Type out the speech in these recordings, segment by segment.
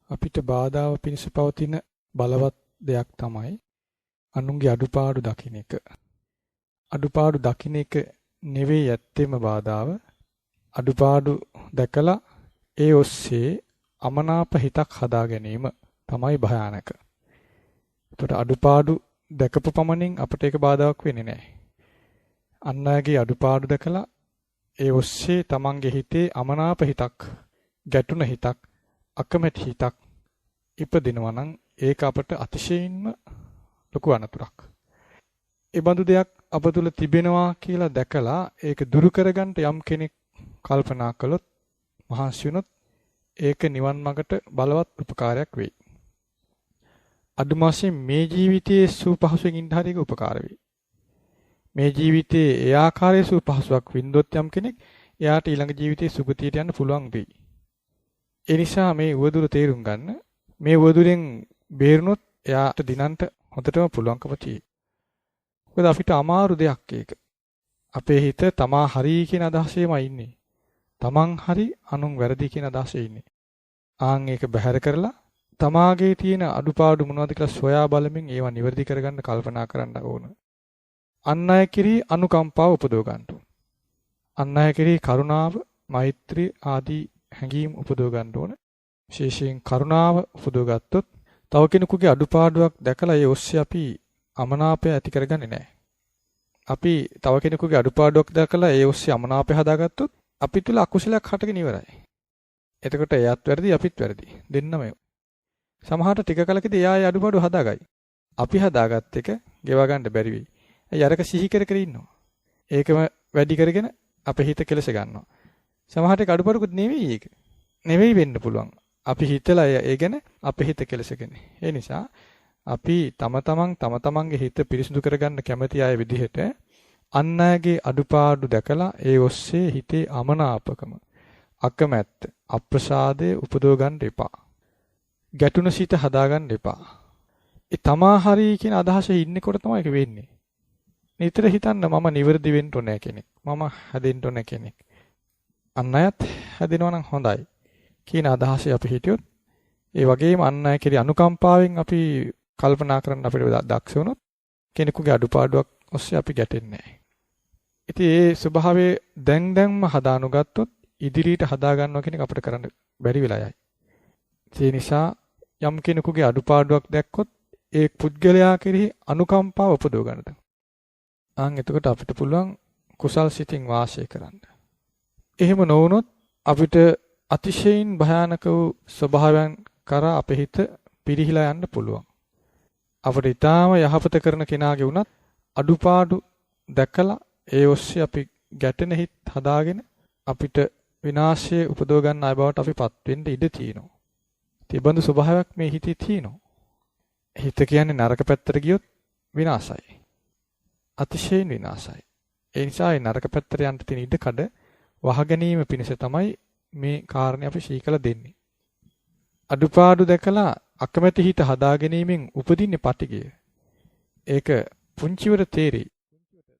අපිට බාධාව පිණිස පවතින බලවත් දෙයක් තමයි අනුන්ගේ අඩුපාඩු දකින්න එක. අඩුපාඩු දකින්න එක නෙවෙයි ඇත්තෙම බාධාව. අඩුපාඩු දැකලා ඒ ඔස්සේ අමනාප හිතක් හදා ගැනීම තමයි භයානක. එතකොට අඩුපාඩු දැකපු පමණින් අපිට ඒක බාධාවක් වෙන්නේ නැහැ. අන් අයගේ අඩුපාඩු දැකලා ඒ ඔස්සේ තමන්ගේ හිතේ අමනාප හිතක්, ගැටුණ හිතක්, අකමැති හිතක් ඉපදිනවා නම් ඒක අපට අතිශයින්ම ලොකු අනතුරක්. ඒ බඳු දෙයක් අප තුළ තිබෙනවා කියලා දැකලා ඒක දුරු කරගන්න යම් කෙනෙක් කල්පනා කළොත්, මහන්සි වුණොත් ඒක නිවන් මාර්ගට බලවත් උපකාරයක් වෙයි. අදුම වශයෙන් මේ ජීවිතයේ සුවපහසුවෙන් ඉන්න හරියක උපකාර වෙයි. මේ ජීවිතයේ ඒ ආකාරයේ සුවපහසුවක් වින්දොත් යම් කෙනෙක් එයාට ඊළඟ ජීවිතයේ සුගතියට යන්න පුළුවන් වෙයි. ඒ නිසා මේ උවදුර තේරුම් ගන්න. මේ උවදුරෙන් බේරුණොත් එයාට දිනන්ට හොඳටම පුළුවන්කම තියෙයි. මොකද අපිට අමාරු දෙයක් ඒක. අපේ හිත තමා හරි කියන අදහසේමයි ඉන්නේ. තමන් හරි අනුන් වැරදි කියන අදහසේ ඉන්නේ. ආන් ඒක බැහැර කරලා තමාගේ තියෙන අඩුපාඩු මොනවද කියලා සොයා බලමින් ඒවා නිවැරදි කරගන්න කල්පනා කරන්න ඕන. අන් අය කෙරෙහි අනුකම්පාව උපදව ගන්න ඕන. අන් අය කෙරෙහි කරුණාව, මෛත්‍රී ආදී හැඟීම් උපදව ගන්න ඕන. විශේෂයෙන් කරුණාව උපදව ගත්තොත් තව කෙනෙකුගේ අඩුපාඩුවක් දැකලා ඒ ඔස්සේ අපි අමනාපය ඇති කරගන්නේ නැහැ. අපි තව කෙනෙකුගේ අඩුපාඩුවක් දැකලා ඒ ඔස්සේ අමනාපය හදාගත්තොත් අපි තුල අකුසලයක් හටගෙන ඉවරයි. එතකොට එයාත් වැරදි අපිත් වැරදි. දෙන්නම සමහරට ටික කලකදී එයා ඒ අඩුපාඩු හදාගයි. අපි හදාගත්ත එක ගෙවා ගන්න බැරි වෙයි. ඇයි අරක සිහි කර කර ඉන්නවා. ඒකම වැඩි කරගෙන අපේ හිත කෙලස ගන්නවා. සමහරට ඒක අඩුපාඩුකුත් නෙවෙයි ඒක. නෙවෙයි වෙන්න පුළුවන්. අපි හිතලා ඒ ගැන අපේ හිත කෙලසගෙන. ඒ නිසා අපි තම තමන්ගේ හිත පිරිසිදු කරගන්න කැමති අය විදිහට අන් අයගේ අඩුපාඩු දැකලා ඒ ඔස්සේ හිතේ අමනාපකම, අකමැත්ත, අප්‍රසාදය උපදව ගන්න එපා. ගැටුණ සිත හදා ගන්න එපා. ඒ තමා හරි කියන අදහසේ ඉන්නකොට තමයි ඒක වෙන්නේ. නිතර හිතන්න මම නිවැරදි වෙන්න ඕනේ කෙනෙක්. මම හැදෙන්න ඕනේ කෙනෙක්. අන් අයත් හැදෙනවා නම් හොඳයි කියන අදහසේ අපි හිටියොත් ඒ වගේම අන් අය කෙරෙහි අනුකම්පාවෙන් අපි කල්පනා කරන්න අපිට දක්ෂ වුණොත් කෙනෙකුගේ අඩුපාඩුවක් ඔස්සේ අපි ගැටෙන්නේ නැහැ. ඉතින් ඒ ස්වභාවය දැන්ම හදානුගත්තොත් ඉදිරියට හදා ගන්නවා කියන එක අපිට කරන්න බැරි වෙලා යයි. ඒ නිසා යම් කෙනෙකුගේ අඩුපාඩුවක් දැක්කොත් ඒ පුද්ගලයා කෙරෙහි අනුකම්පාව උපදව ගන්නද. එතකොට අපිට පුළුවන් කුසල් සිතින් වාසය කරන්න. එහෙම නොවුනොත් අපිට අතිශයින් භයානක වූ ස්වභාවයන් කරා අපේ හිත පිරිහිලා යන්න පුළුවන්. අපිට ඊටාම යහපත කරන කෙනාගේ වුණත් අඩුපාඩු දැකලා ඒ ඔස්සේ අපි ගැටෙන හිත් හදාගෙන අපිට විනාශය උපදව ගන්න අය බවට අපිපත් වෙන්න ඉඩ තියෙනවා. ඒ බඳු ස්වභාවයක් මේ හිතේ තියෙනවා. හිත කියන්නේ නරක පැත්තට ගියොත් විනාශයි. අතිශයින් විනාශයි. ඒ නිසා ඒ නරක පැත්තට යන්න තියෙන ඉඩ කඩ වහගැනීම පිණිස තමයි මේ කාරණේ අපි ශීකල දෙන්නේ. අඩුපාඩු දැකලා අකමැති හිත හදා ගැනීමෙන් උපදින්නේ පටිගය. ඒක පුංචිවර තේරෙයි.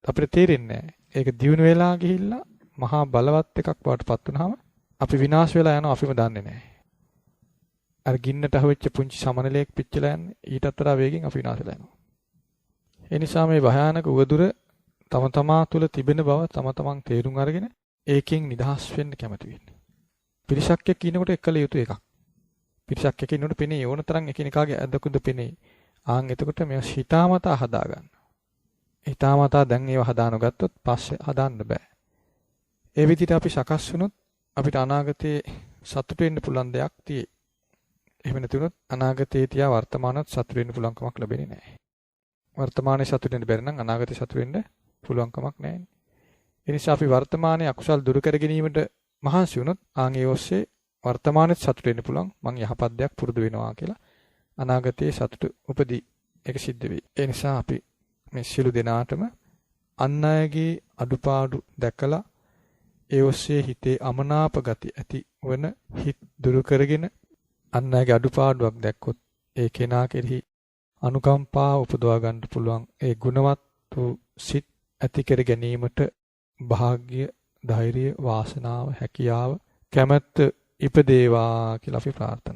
අපිට තේරෙන්නේ නැහැ. ඒක දියුණු වෙලා ගිහිල්ලා මහා බලවත් එකක් වඩටපත් වුනහම අපි විනාශ වෙලා යනවා අපිම දන්නේ නැහැ. අර ගින්නට අහුවෙච්ච පුංචි සමනලයක් පිච්චලා යන්නේ ඊටත් වඩා වේගෙන් අපි විනාශ වෙලා යනවා. ඒ නිසා මේ භයානක උවදුර තම තමා තුළ තිබෙන බව තම තමන් තේරුම් අරගෙන ඒකෙන් නිදහස් වෙන්න කැමති වෙන්න. පිරිසක් එක්ක ඉනකොට එකල යුතු එකක්. පිරිසක් එක්ක ඉන්නකොට පෙනේ ඕන තරම් එකිනෙකාගේ අදකුද පෙනේ. එතකොට මේ හිතාමතා හදා ගන්න. හිතාමතා දැන් ඒව හදානගත්තොත් පස්සේ හදාන්න බෑ. ඒ විදිහට අපි සකස් වුණොත් අපිට අනාගතේ සතුට වෙන්න පුළුවන් දෙයක් තියෙයි. එහෙම නැති වුණොත් අනාගතේ තියා වර්තමානත් සතුට වෙන්න පුළුවන් කමක් ලැබෙන්නේ නැහැ. වර්තමානයේ සතුට වෙන්න බැරි නම් අනාගතේ සතුට වෙන්න පුළුවන් කමක් නැහැ. ඒ නිසා අපි වර්තමානයේ අකුසල් දුරු කර ගැනීමට මහන්සි වුණොත් ඒ ඔස්සේ වර්තමානයේ සතුට වෙන්න පුළුවන්. මං යහපත් දෙයක් පුරුදු වෙනවා කියලා අනාගතයේ සතුට උපදී. ඒක සිද්ධ වෙයි. ඒ නිසා අපි මේ සියලු දෙනාටම අන් අයගේ අඩුපාඩු දැකලා ඒ ඔස්සේ හිතේ අමනාප ගති ඇති වන හිත් දුරු කරගෙන අන් අයගේ අඩුපාඩුවක් දැක්කොත් ඒ කෙනා කෙරෙහි අනුකම්පාව උපදවා ගන්න පුළුවන් ඒ ගුණවත් වූ සිත් ඇති කර ගැනීමට භාග්‍ය, ධෛර්ය, වාසනාව, හැකියාව, කැමැත්ත ඉපදේවා කියලා අපි ප්‍රාර්ථනා